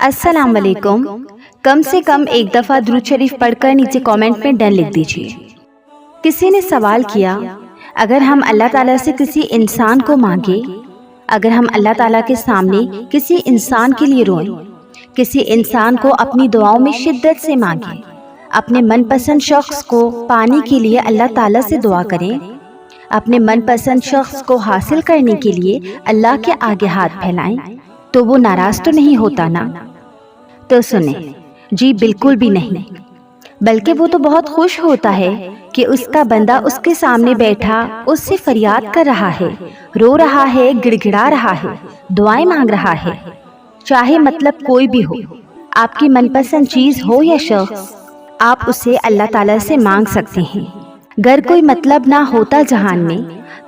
السلام علیکم. کم سے کم ایک دفعہ درود شریف پڑھ کر نیچے کامنٹ میں ڈن لکھ دیجیے. کسی نے سوال کیا، اگر ہم اللہ تعالیٰ سے کسی انسان کو مانگے، اگر ہم اللہ تعالیٰ کے سامنے کسی انسان کے لیے روئیں، کسی انسان کو اپنی دعاؤں میں شدت سے مانگیں، اپنے من پسند شخص کو پانے کے لیے اللہ تعالیٰ سے دعا کریں، اپنے من پسند شخص کو حاصل کرنے کے لیے اللہ کے آگے ہاتھ پھیلائیں، تو وہ ناراض تو نہیں ہوتا نا؟ تو سنیں، جی بالکل بھی نہیں، بلکہ وہ تو بہت خوش ہوتا ہے کہ اس کا بندہ اس کے سامنے بیٹھا اس سے فریاد کر رہا ہے، رو رہا ہے، گڑ گڑا رہا ہے، دعائیں مانگ رہا ہے. چاہے مطلب کوئی بھی ہو، آپ کی من پسند چیز ہو یا شخص، آپ اسے اللہ تعالیٰ سے مانگ سکتے ہیں. گر کوئی مطلب نہ ہوتا جہان میں،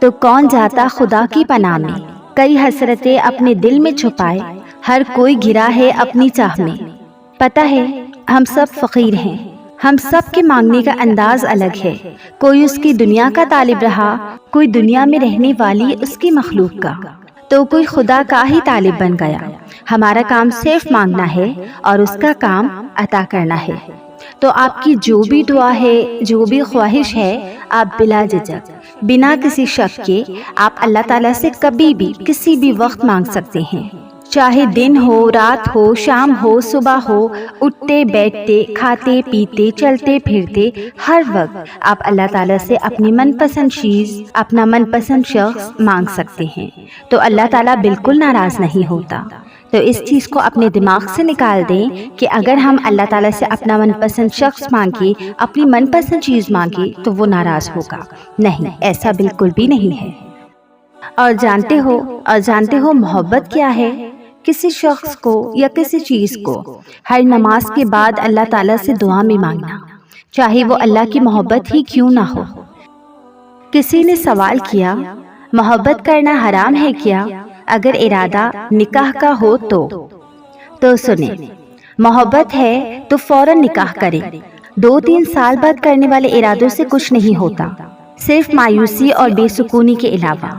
تو کون جاتا خدا کی پناہ میں. کئی حسرتیں اپنے دل میں چھپائے، ہر کوئی گرا ہے اپنی چاہ میں. پتہ ہے ہم سب فقیر ہیں، ہم سب کے مانگنے کا انداز الگ ہے. کوئی اس کی دنیا کا طالب رہا، کوئی دنیا میں رہنے والی اس کی مخلوق کا، تو کوئی خدا کا ہی طالب بن گیا. ہمارا کام صرف مانگنا ہے اور اس کا کام عطا کرنا ہے. تو آپ کی جو بھی دعا ہے، جو بھی خواہش ہے، آپ بلا جھجک، بنا کسی شک کے آپ اللہ تعالیٰ سے کبھی بھی کسی بھی وقت مانگ سکتے ہیں. چاہے دن ہو، رات ہو، شام ہو، صبح ہو، اٹھتے بیٹھتے، کھاتے پیتے، چلتے پھرتے، ہر وقت آپ اللہ تعالیٰ سے اپنی من پسند چیز، اپنا من پسند شخص مانگ سکتے ہیں. تو اللہ تعالیٰ بالکل ناراض نہیں ہوتا. تو اس چیز کو اپنے دماغ سے نکال دیں کہ اگر ہم اللہ تعالیٰ سے اپنا من پسند شخص مانگے، اپنی من پسند چیز مانگے، تو وہ ناراض ہوگا. نہیں، ایسا بالکل بھی نہیں ہے. اور جانتے ہو محبت کیا ہے؟ کسی شخص کو یا کسی چیز کو ہر نماز کے بعد اللہ تعالیٰ سے دعا میں مانگنا، چاہے وہ اللہ کی محبت ہی کیوں نہ ہو. کسی نے سوال کیا، محبت کرنا حرام ہے کیا اگر ارادہ نکاح کا ہو تو سنیں، محبت ہے تو فوراً نکاح کریں. 2-3 سال بعد کرنے والے ارادوں سے کچھ نہیں ہوتا، صرف مایوسی اور بے سکونی کے علاوہ.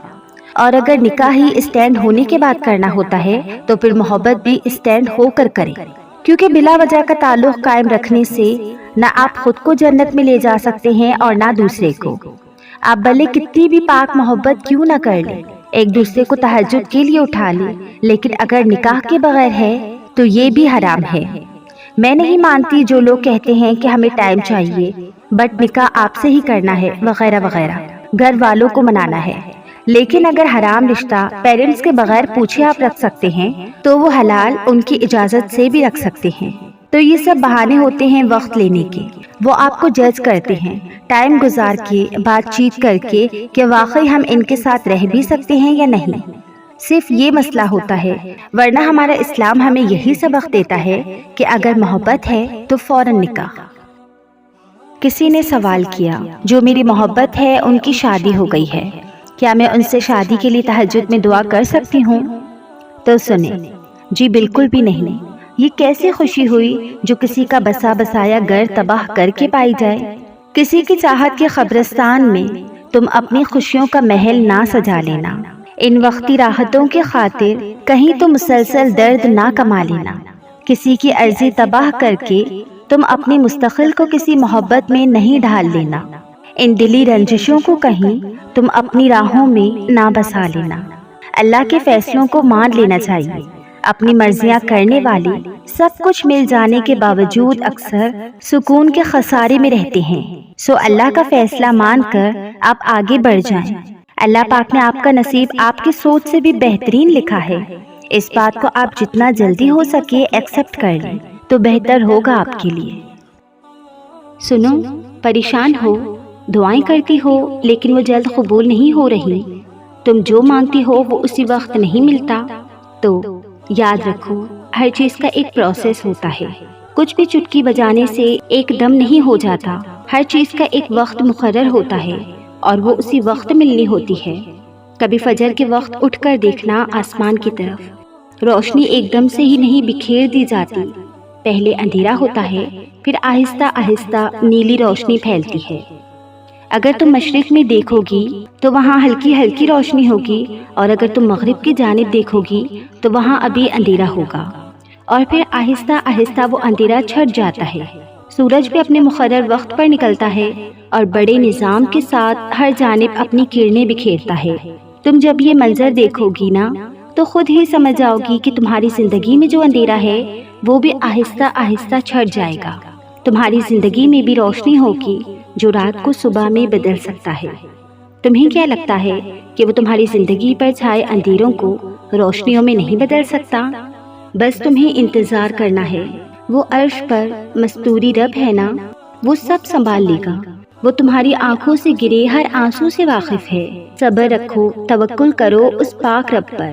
اور اگر نکاح ہی اسٹینڈ ہونے کے بعد کرنا ہوتا ہے تو پھر محبت بھی اسٹینڈ ہو کر کریں، کیونکہ بلا وجہ کا تعلق قائم رکھنے سے نہ آپ خود کو جنت میں لے جا سکتے ہیں اور نہ دوسرے کو. آپ بھلے کتنی بھی پاک محبت کیوں نہ کر لیں، ایک دوسرے کو تہجد کے لیے اٹھا لیں، لیکن اگر نکاح کے بغیر ہے تو یہ بھی حرام ہے. میں نہیں مانتی جو لوگ کہتے ہیں کہ ہمیں ٹائم چاہیے، بٹ نکاح آپ سے ہی کرنا ہے وغیرہ وغیرہ، گھر والوں کو منانا ہے. لیکن اگر حرام رشتہ پیرنٹس کے بغیر پوچھے آپ رکھ سکتے ہیں تو وہ حلال ان کی اجازت سے بھی رکھ سکتے ہیں. تو یہ سب بہانے ہوتے ہیں وقت لینے کے. وہ آپ کو جج کرتے ہیں ٹائم گزار کے، بات چیت کر کے، کہ واقعی ہم ان کے ساتھ رہ بھی سکتے ہیں یا نہیں. صرف یہ مسئلہ ہوتا ہے، ورنہ ہمارا اسلام ہمیں یہی سبق دیتا ہے کہ اگر محبت ہے تو فوراً نکاح. کسی نے سوال کیا، جو میری محبت ہے ان کی شادی ہو گئی ہے، کیا میں ان سے شادی کے لیے تہجد میں دعا کر سکتی ہوں؟ تو سنیں، جی بالکل بھی نہیں. یہ کیسی خوشی ہوئی جو کسی کا بسا بسایا گھر تباہ کر کے پائی جائے. کسی کی چاہت کے قبرستان میں تم اپنی خوشیوں کا محل نہ سجا لینا. ان وقتی راحتوں کے خاطر کہیں تو مسلسل درد نہ کما لینا. کسی کی عرضی تباہ کر کے تم اپنی مستقل کو کسی محبت میں نہیں ڈھال لینا. ان دلی رنجشوں کو کہیں تم اپنی راہوں میں نہ بسا لینا. اللہ کے فیصلوں کو مان لینا چاہیے. اپنی مرضیاں کرنے والی سب کچھ مل جانے کے باوجود اکثر سکون کے خسارے میں رہتے ہیں. سو اللہ کا فیصلہ مان کر آپ آگے بڑھ جائیں. اللہ پاک نے آپ کا نصیب آپ کی سوچ سے بھی بہترین لکھا ہے. اس بات کو آپ جتنا جلدی ہو سکے ایکسپٹ کر لیں تو بہتر ہوگا آپ کے لیے. سنو، پریشان ہو، دعائیں کرتی ہو لیکن وہ جلد قبول نہیں ہو رہی، تم جو مانگتی ہو وہ اسی وقت نہیں ملتا، تو یاد رکھو ہر چیز کا ایک پروسیس ہوتا ہے. کچھ بھی چٹکی بجانے سے ایک دم نہیں ہو جاتا. ہر چیز کا ایک وقت مقرر ہوتا ہے اور وہ اسی وقت ملنی ہوتی ہے. کبھی فجر کے وقت اٹھ کر دیکھنا آسمان کی طرف، روشنی ایک دم سے ہی نہیں بکھیر دی جاتی. پہلے اندھیرا ہوتا ہے، پھر آہستہ آہستہ نیلی روشنی پھیلتی ہے. اگر تم مشرق میں دیکھو گی تو وہاں ہلکی ہلکی روشنی ہوگی، اور اگر تم مغرب کی جانب دیکھو گی تو وہاں ابھی اندھیرا ہوگا. اور پھر آہستہ آہستہ وہ اندھیرا چھٹ جاتا ہے۔ سورج بھی اپنے مقرر وقت پر نکلتا ہے اور بڑے نظام کے ساتھ ہر جانب اپنی کرنیں بکھیرتا ہے۔ تم جب یہ منظر دیکھو گی نا تو خود ہی سمجھ جاؤ گی کہ تمہاری زندگی میں جو اندھیرا ہے وہ بھی آہستہ آہستہ چھٹ جائے گا۔ تمہاری زندگی میں بھی روشنی ہوگی جو رات کو صبح میں بدل سکتا ہے۔ تمہیں کیا لگتا ہے کہ وہ تمہاری زندگی پر چھائے اندھیروں کو روشنیوں میں نہیں بدل سکتا؟ بس تمہیں انتظار کرنا ہے۔ وہ عرش پر مستوری رب ہے نا، وہ سب سنبھال لے گا۔ وہ تمہاری آنکھوں سے گرے ہر آنسو سے واقف ہے۔ صبر رکھو، توکل کرو اس پاک رب پر۔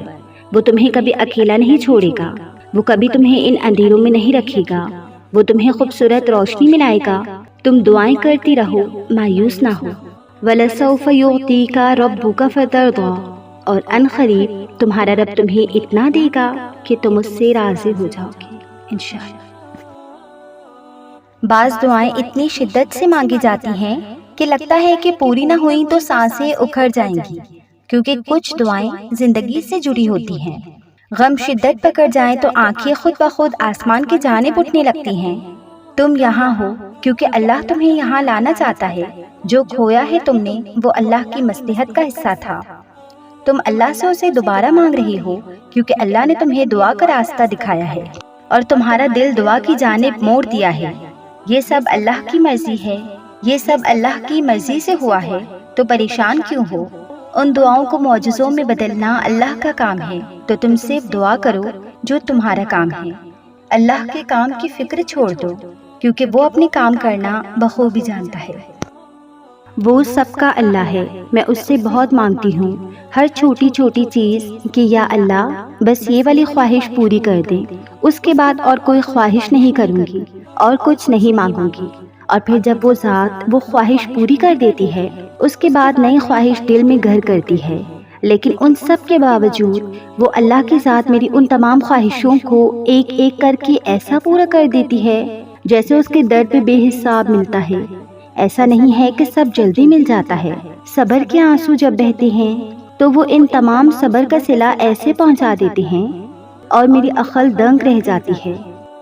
وہ تمہیں کبھی اکیلا نہیں چھوڑے گا، وہ کبھی تمہیں ان اندھیروں میں نہیں رکھے گا، وہ تمہیں خوبصورت روشنی میں لائے گا۔ تم دعائیں کرتی رہو، مایوس نہ ہو۔ وَلَسَوْفَ يُعْطِيكَ رَبُّكَ فَتَرْضَىٰ، اور ان قریب تمہارا رب تمہیں اتنا دے گا کہ تم اس سے راضی ہو جاؤ گے انشاءاللہ۔ بعض دعائیں اتنی شدت سے مانگی جاتی ہیں کہ لگتا ہے کہ پوری نہ ہوئیں تو سانسیں اکھڑ جائیں گی، کیونکہ کچھ دعائیں زندگی سے جڑی ہوتی ہیں۔ غم شدت پکڑ جائیں تو آنکھیں خود بخود آسمان کی جانب اٹھنے لگتی ہیں۔ تم یہاں ہو کیونکہ اللہ تمہیں یہاں لانا چاہتا ہے۔ جو کھویا ہے تم نے وہ اللہ کی مصلحت کا حصہ تھا۔ تم اللہ سے اسے دوبارہ مانگ رہی ہو کیونکہ اللہ نے تمہیں دعا کا راستہ دکھایا ہے اور تمہارا دل دعا کی جانب موڑ دیا ہے۔ یہ سب اللہ کی مرضی ہے، یہ سب اللہ کی مرضی سے ہوا ہے، تو پریشان کیوں ہو؟ ان دعاؤں کو معجزوں میں بدلنا اللہ کا کام ہے، تو تم صرف دعا کرو جو تمہارا کام ہے۔ اللہ کے کام کی فکر چھوڑ دو کیونکہ وہ اپنے کام کرنا بخوبی جانتا ہے۔ وہ سب کا اللہ ہے، میں اس سے بہت مانگتی ہوں ہر چھوٹی چھوٹی چیز کہ یا اللہ بس یہ والی خواہش پوری کر دیں، اس کے بعد اور کوئی خواہش نہیں کروں گی اور کچھ نہیں مانگوں گی۔ اور پھر جب وہ ذات وہ خواہش پوری کر دیتی ہے اس کے بعد نئی خواہش دل میں گھر کرتی ہے، لیکن ان سب کے باوجود وہ اللہ کی ذات میری ان تمام خواہشوں کو ایک ایک کر کے ایسا پورا کر دیتی ہے جیسے اس کے در پہ بے حساب ملتا ہے۔ ایسا نہیں ہے کہ سب جلدی مل جاتا ہے، صبر کے آنسو جب بہتے ہیں تو وہ ان تمام صبر کا صلہ ایسے پہنچا دیتے ہیں اور میری عقل دنگ رہ جاتی ہے۔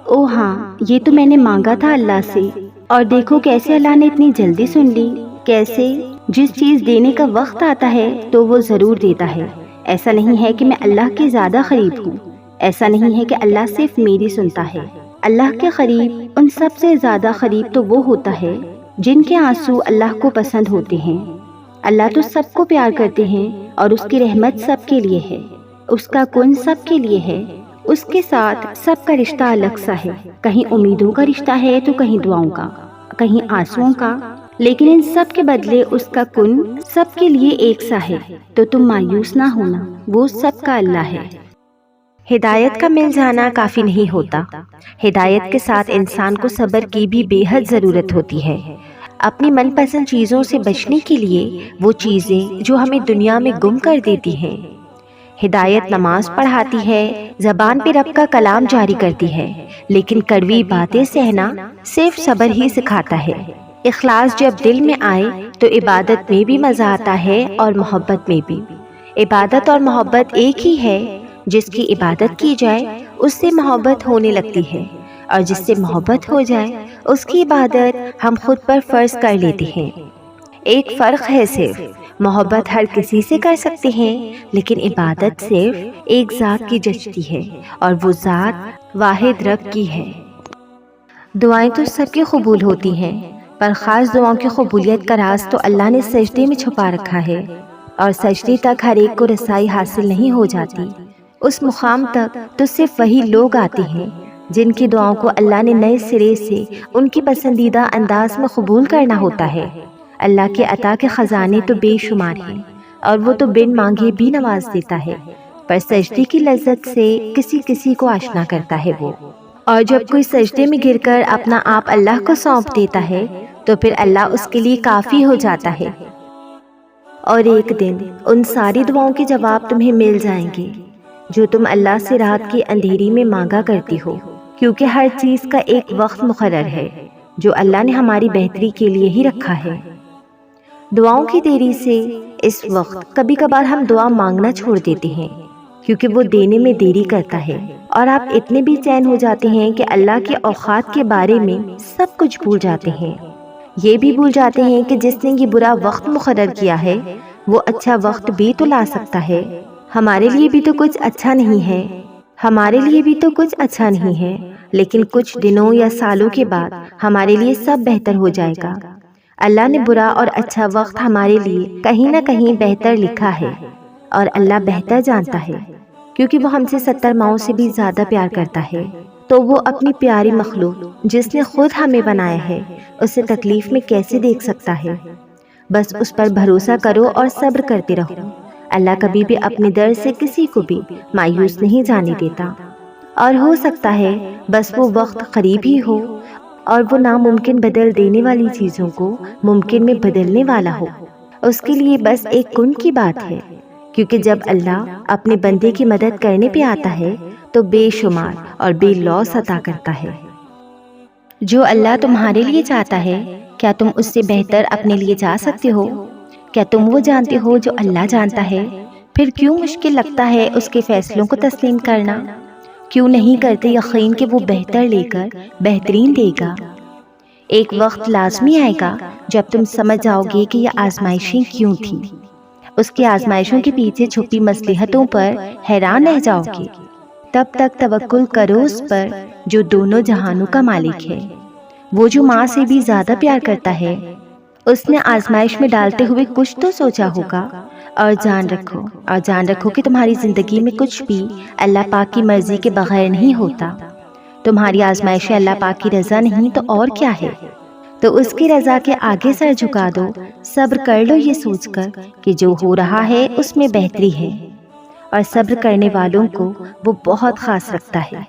او ہاں، یہ تو میں نے مانگا تھا اللہ سے، اور دیکھو کیسے اللہ نے اتنی جلدی سن لی، کیسے جس چیز دینے کا وقت آتا ہے تو وہ ضرور دیتا ہے۔ ایسا نہیں ہے کہ میں اللہ کے زیادہ قریب ہوں، ایسا نہیں ہے کہ اللہ صرف میری سنتا ہے۔ اللہ کے قریب ان سب سے زیادہ قریب تو وہ ہوتا ہے جن کے آنسو اللہ کو پسند ہوتے ہیں۔ اللہ تو سب کو پیار کرتے ہیں اور اس کی رحمت سب کے لیے ہے، اس کا کن سب کے لیے ہے، اس کے ساتھ سب کا رشتہ الگ سا ہے، کہیں امیدوں کا رشتہ ہے تو کہیں دعاؤں کا، کہیں آنسوؤں کا، لیکن ان سب کے بدلے اس کا کن سب کے لیے ایک سا ہے، تو تم مایوس نہ ہونا، وہ سب کا اللہ ہے۔ ہدایت کا مل جانا کافی نہیں ہوتا، ہدایت کے ساتھ انسان کو صبر کی بھی بے حد ضرورت ہوتی ہے۔ اپنی من پسند چیزوں سے بچنے کے لیے وہ چیزیں جو ہمیں دنیا میں گم کر دیتی ہیں۔ ہدایت نماز پڑھاتی ہے، زبان پہ رب کا کلام جاری کرتی ہے، لیکن کڑوی باتیں سہنا صرف صبر ہی سکھاتا ہے۔ اخلاص جب دل میں آئے تو عبادت میں بھی مزہ آتا ہے اور محبت میں بھی۔ عبادت اور محبت ایک ہی ہے، جس کی عبادت کی جائے اس سے محبت ہونے لگتی ہے، اور جس سے محبت ہو جائے اس کی عبادت ہم خود پر فرض کر لیتے ہیں۔ ایک فرق ہے صرف، محبت ہر کسی سے کر سکتے ہیں، لیکن عبادت صرف ایک ذات کی جچتی ہے، اور وہ ذات واحد رب کی ہے۔ دعائیں تو سب کی قبول ہوتی ہیں، پر خاص دعاؤں کی قبولیت کا راز تو اللہ نے سجدے میں چھپا رکھا ہے، اور سجدے تک ہر ایک کو رسائی حاصل نہیں ہو جاتی۔ اس مقام تک تو صرف وہی لوگ آتے ہیں جن کی دعاؤں کو اللہ نے نئے سرے سے ان کی پسندیدہ انداز میں قبول کرنا ہوتا ہے۔ اللہ کے عطا کے خزانے تو بے شمار ہیں، اور وہ تو بن مانگے بھی نواز دیتا ہے، پر سجدے کی لذت سے کسی کسی کو آشنا کرتا ہے وہ۔ اور جب کوئی سجدے میں گر کر اپنا آپ اللہ کو سونپ دیتا ہے تو پھر اللہ اس کے لیے کافی ہو جاتا ہے، اور ایک دن ان ساری دعاؤں کے جواب تمہیں مل جائیں گے جو تم اللہ سے رات کی اندھیری میں مانگا کرتی ہو، کیونکہ ہر چیز کا ایک وقت مقرر ہے جو اللہ نے ہماری بہتری کے لیے ہی رکھا ہے۔ دعاؤں کی دیری سے اس وقت کبھی کبھار ہم دعا مانگنا چھوڑ دیتے ہیں کیونکہ وہ دینے میں دیری کرتا ہے، اور آپ اتنے بھی چین ہو جاتے ہیں کہ اللہ کے اوقات کے بارے میں سب کچھ بھول جاتے ہیں۔ یہ بھی بھول جاتے ہیں کہ جس نے یہ برا وقت مقرر کیا ہے وہ اچھا وقت بھی تو لا سکتا ہے۔ ہمارے لیے بھی تو کچھ اچھا نہیں ہے، لیکن کچھ دنوں یا سالوں کے بعد ہمارے لیے سب بہتر ہو جائے گا۔ اللہ نے برا اور اچھا وقت ہمارے لیے کہیں نہ کہیں بہتر لکھا ہے، اور اللہ بہتر جانتا ہے، کیونکہ وہ ہم سے 70 ماؤں سے بھی زیادہ پیار کرتا ہے۔ تو وہ اپنی پیاری مخلوق جس نے خود ہمیں بنایا ہے اسے تکلیف میں کیسے دیکھ سکتا ہے؟ بس اس پر بھروسہ کرو اور صبر کرتے رہو۔ اللہ کبھی بھی اپنے در سے کسی کو بھی مایوس نہیں جانے دیتا، اور ہو سکتا ہے بس وہ وقت قریب ہی ہو اور وہ ناممکن بدل دینے والی چیزوں کو ممکن میں بدلنے والا ہو۔ اس کے لیے بس ایک کن کی بات ہے، کیونکہ جب اللہ اپنے بندے کی مدد کرنے پہ آتا ہے تو بے شمار اور بے لوث عطا کرتا ہے۔ جو اللہ تمہارے لیے چاہتا ہے، کیا تم اس سے بہتر اپنے لیے چاہ سکتے ہو؟ کیا تم وہ جانتے ہو جو اللہ جانتا ہے؟ پھر کیوں مشکل لگتا ہے اس کے فیصلوں کو تسلیم کرنا؟ کیوں نہیں کرتے یقین کہ وہ بہتر لے کر بہترین دے گا؟ ایک وقت لازمی آئے گا جب تم سمجھ جاؤ گے کہ یہ آزمائشیں کیوں تھیں۔ اس کی آزمائشوں کے پیچھے چھپی مصلحتوں پر حیران رہ جاؤ گے۔ تب تک توکل کرو اس پر جو دونوں جہانوں کا مالک ہے، وہ جو ماں سے بھی زیادہ پیار کرتا ہے۔ اس نے آزمائش میں ڈالتے ہوئے کچھ تو سوچا ہوگا، اور جان رکھو کہ تمہاری زندگی میں کچھ بھی اللہ پاک کی مرضی کے بغیر نہیں ہوتا۔ تمہاری آزمائش اللہ پاک کی رضا نہیں تو اور کیا ہے؟ تو اس کی رضا کے آگے سر جھکا دو، صبر کر لو یہ سوچ کر کہ جو ہو رہا ہے اس میں بہتری ہے، اور صبر کرنے والوں کو وہ بہت خاص رکھتا ہے۔